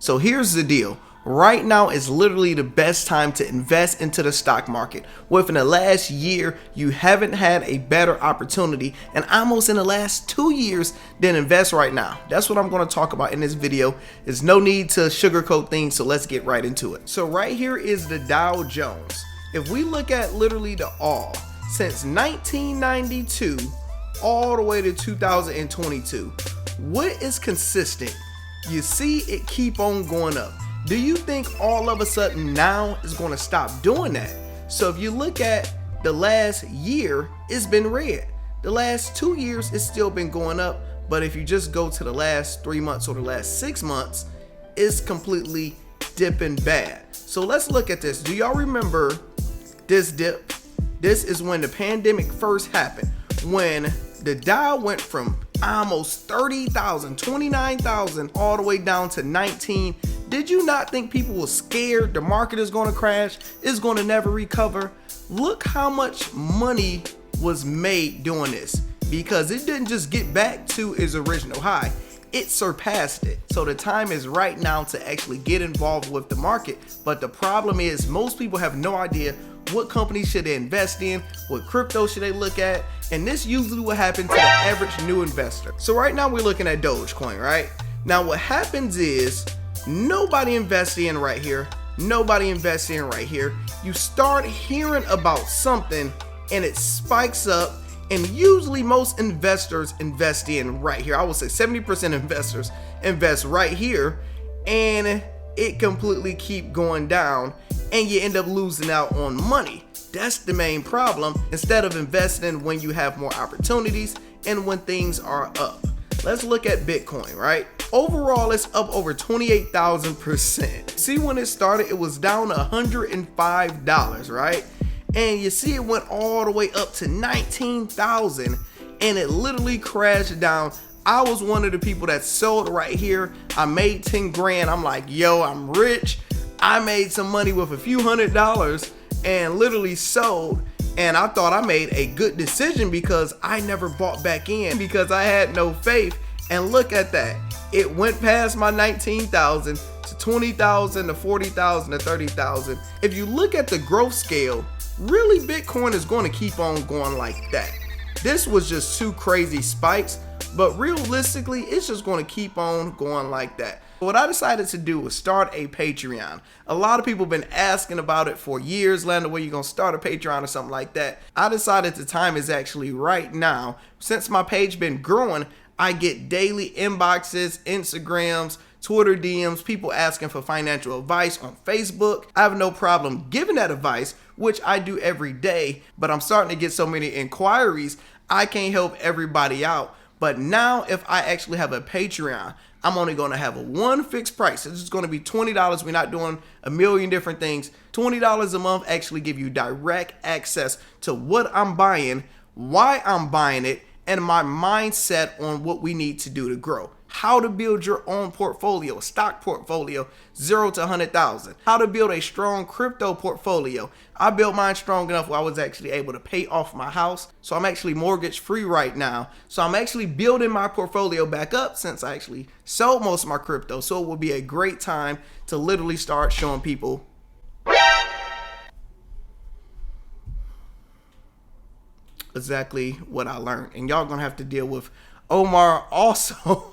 So here's the deal. Right now is literally the best time to invest into the stock market. Within the last year, you haven't had a better opportunity, and almost in the last 2 years than invest right now. That's what I'm going to talk about in this video. There's no need to sugarcoat things, so let's get right into it. So right here is the Dow Jones. If we look at literally the all, since 1992 all the way to 2022, what is consistent? You see it keep on going up. Do you think all of a sudden now is going to stop doing that? So if you look at the last year, it's been red. The last 2 years, it's still been going up. But if you just go to the last 3 months or the last 6 months, it's completely dipping bad. So let's look at this. Do y'all remember this dip? This is when the pandemic first happened, when the Dow went from almost 30,000, 29,000 all the way down to 19. Did you not think people were scared the market is going to crash? It's going to never recover? Look how much money was made doing this, because it didn't just get back to its original high. It surpassed it. So the time is right now to actually get involved with the market. But the problem is most people have no idea what companies should they invest in, what crypto should they look at, and this usually what happens to the average new investor. So right now we're looking at Dogecoin, right? Now what happens is nobody invests in right here, nobody invests in right here. You start hearing about something and it spikes up, and usually most investors invest in right here. I would say 70% investors invest right here, and it completely keep going down and you end up losing out on money. That's the main problem, instead of investing when you have more opportunities and when things are up. Let's look at Bitcoin, right? Overall, it's up over 28,000%. See, when it started, it was down $105, right? And you see it went all the way up to 19,000 and it literally crashed down. I was one of the people that sold right here. I made 10 grand. I'm like, yo, I'm rich. I made some money with a few $100s and literally sold. And I thought I made a good decision because I never bought back in because I had no faith. And look at that. It went past my 19,000 to 20,000 to 40,000 to 30,000. If you look at the growth scale, really Bitcoin is going to keep on going like that. This was just two crazy spikes, but realistically, it's just going to keep on going like that. What I decided to do was start a Patreon. A lot of people have been asking about it for years. Lando, where you gonna start a Patreon or something like that? I decided the time is actually right now. Since my page been growing, I get daily inboxes, Instagrams, Twitter DMs, people asking for financial advice on Facebook. I have no problem giving that advice, which I do every day, but I'm starting to get so many inquiries, I can't help everybody out. But now if I actually have a Patreon, I'm only going to have a one fixed price. It's just going to be $20. We're not doing a million different things. $20 a month actually give you direct access to what I'm buying, why I'm buying it, and my mindset on what we need to do to grow. How to build your own portfolio, stock portfolio, 0 to 100,000. How to build a strong crypto portfolio. I built mine strong enough where I was actually able to pay off my house. So I'm actually mortgage free right now. So I'm actually building my portfolio back up since I actually sold most of my crypto. So it will be a great time to literally start showing people exactly what I learned. And y'all gonna have to deal with Omar also.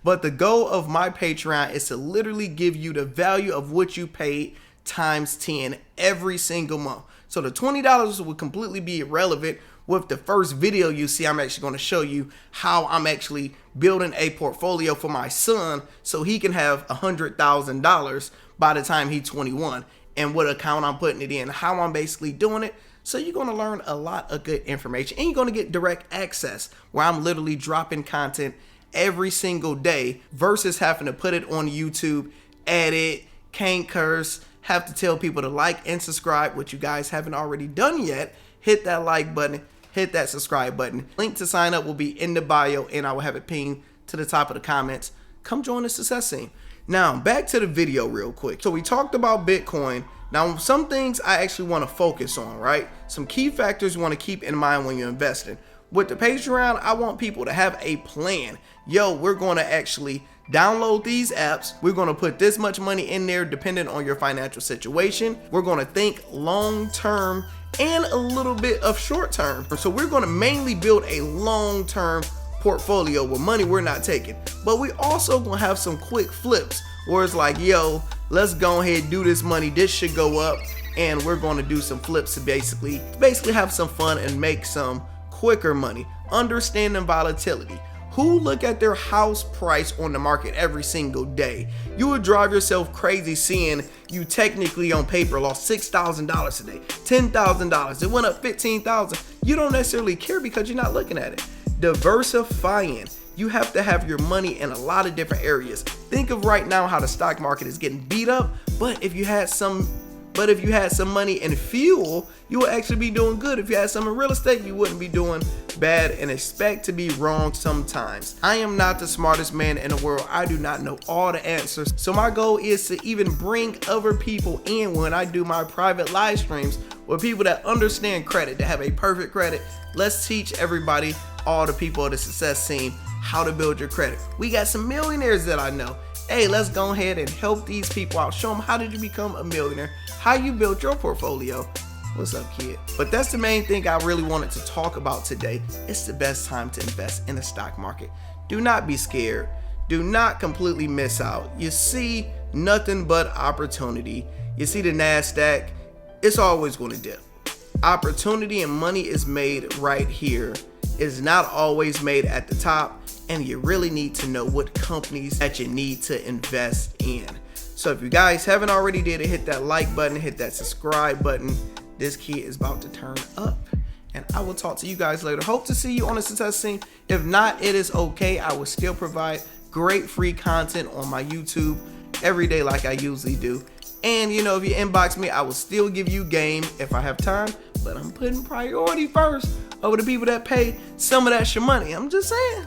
But the goal of my Patreon is to literally give you the value of what you paid times 10 every single month. So the $20 will completely be irrelevant. With the first video you see, I'm actually going to show you how I'm actually building a portfolio for my son so he can have $100,000 by the time he's 21, and what account I'm putting it in, how I'm basically doing it. So you're going to learn a lot of good information, and you're going to get direct access where I'm literally dropping content every single day versus having to put it on YouTube, edit, can't curse, have to tell people to like and subscribe, which you guys haven't already done yet. Hit that like button, hit that subscribe button. Link to sign up will be in the bio, and I will have it pinged to the top of the comments. Come join the success team. Now back to the video real quick. So we talked about Bitcoin. Now some things I actually want to focus on, right? Some key factors you want to keep in mind when you're investing. With the Patreon, I want people to have a plan. Yo, we're going to actually Download these apps. We're going to put this much money in there depending on your financial situation. We're going to think long term and a little bit of short term. So we're going to mainly build a long term portfolio with money we're not taking. But we also going to have some quick flips where it's like, yo, let's go ahead and do this money. This should go up. And we're going to do some flips to basically have some fun and make some quicker money. Understanding volatility. Who look at their house price on the market every single day? You would drive yourself crazy seeing you technically on paper lost $6,000 today, $10,000. It went up $15,000. You don't necessarily care because you're not looking at it. Diversifying. You have to have your money in a lot of different areas. Think of right now how the stock market is getting beat up, but if you had some money in fuel, you would actually be doing good. If you had some in real estate, you wouldn't be doing bad, and expect to be wrong sometimes. I am not the smartest man in the world. I do not know all the answers. So my goal is to even bring other people in when I do my private live streams with people that understand credit, that have a perfect credit. Let's teach everybody, all the people of the success scene, how to build your credit. We got some millionaires that I know. Hey, let's go ahead and help these people out. Show them how did you become a millionaire, how you built your portfolio. What's up, kid? But that's the main thing I really wanted to talk about today. It's the best time to invest in the stock market. Do not be scared. Do not completely miss out. You see nothing but opportunity. You see the NASDAQ, it's always going to dip. Opportunity and money is made right here. It's not always made at the top. And you really need to know what companies that you need to invest in. So if you guys haven't already did it, hit that like button, hit that subscribe button. This kid is about to turn up. And I will talk to you guys later. Hope to see you on the success scene. If not, it is okay. I will still provide great free content on my YouTube every day like I usually do. And you know, if you inbox me, I will still give you game if I have time. But I'm putting priority first over the people that pay some of that your money. I'm just saying.